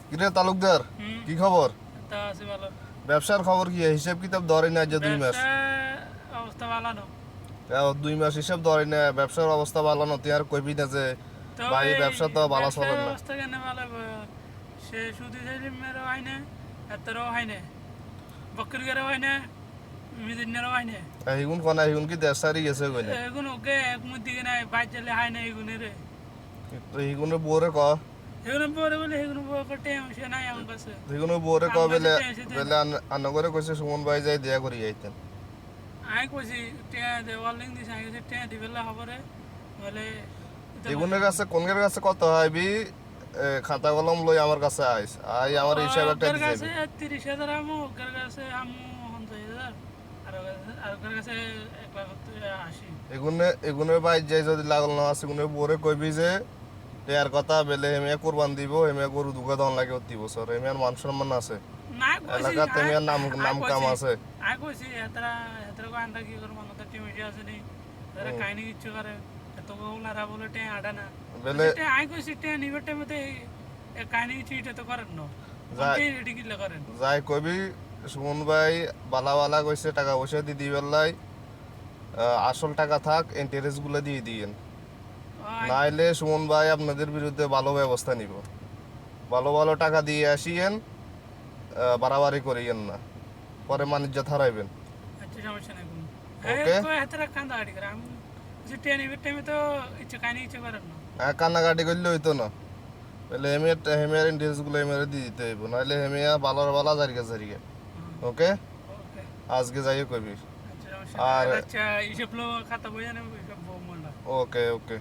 কিরে তালুকদার, হুম, কি খবর? তা আছে ভালো। ব্যবসার খবর কি? হিসাব কিতাব ধরে না যে 2 মাস। ব্যবসা অবস্থা ভালো না। 2 মাস হিসাব ধরে না, ব্যবসার অবস্থা ভালো না, তুই আর কইবি না যে তো ভাই এই ব্যবসা তো ভালো ব্যবসার চলেন না। অবস্থা কেন ভালো সে সুদি সেলিমেরও হয় না, এতরও হয় না, বকরিগেরও হয় না, মিদিনেরও হয় না। হিগুন কনা হিগুন কি দেশ সারি গেছে কইনে? এগুন ওকে এক মুখ দিকে নাই বাইর চলে হয় না এগুনের। তো হিগুনের বউরে ক, এগুলো পরে বলে এগুলো করতে সে নাই আমার কাছে। হিগুনের বউরে ক আমার কাছে বেলে এসে দেয় না। বেলে আন্ন করে কইছে সুমন ভাই যাই দেয়া করি যাইতেন। আমি কইছি টিয়া দে ওয়ার্নিং দিছি, আমি কইছি টিয়া দিবেলা খবরে বলে হিগুনের কাছে কোনকের কাছে কত হইবি? খাতা কলম লই আমার কাছে আইস, আই আমার হিসাব একটা ওর দিতে কাছে হইবে। 30,000 আমু, ওর কাছে আমু 50,000, আর ওর কাছে 1,80,000। এগুনের ভাই যাই যদি লাগল না আছে গুনের বউরে কইবি যে এর কথা বেলে হেমিয়া কোরবান দিব, হেমিয়া গরু দুগা দন লাগে অতি বছর, হেমিয়ার মান সম্মান আছে, না কইছি এলাকাতে হেমিয়ার নাম নাম কাম আছে। আই কইছি এতরা এতরা কো আন্ডা কি করব, আমাদের টিম ইডি আছে নি, এরা কাহিনী কিচ্ছু করে এত গোলারা বলে টে আডা না বেলে টে। আই কইছি টে নিবে টাইমতে এ কাহিনী কিছু এটা তো করেন না, যাই আপনি রেডি কিলা করেন। যাই কবি সুমন ভাই বালা বালা কইছে টাকা পয়সা দি দিবেলাই, আসল টাকা থাক ইন্টারেস্ট গুলো দিয়ে দিয়েন, নাইলে সুমন ভাই আপনাদের বিরুদ্ধে ভালো ব্যবস্থা নিব। ভালো ভালো টাকা দিয়ে আসিয়েন, বাড়াবাড়ি করিয়েন না, পরে বাণিজ্য হারাইবেন। আচ্ছা সমস্যা নাই কোনো। ওকে, এতরা কান্দা গাড়ি করে আমি যে টে নিবে টাইমে তো ইচ্ছে কাহিনী কিছু করেন না। কান্নাকাটি করলে হইতো না, তাহলে হেমিয়ার ইন্টারেস্ট গুলো হেমিয়ারে দিয়ে দিতে হইব, নাহলে হেমিয়া বালার বালা জারিগা জারিগা। ওকে, ওকে, আজকে যাইও কবি। আচ্ছা সমস্যা আর নাই। আচ্ছা হিসাব লো খাতা বই জানে সব বউ মন্ডা। ওকে ওকে।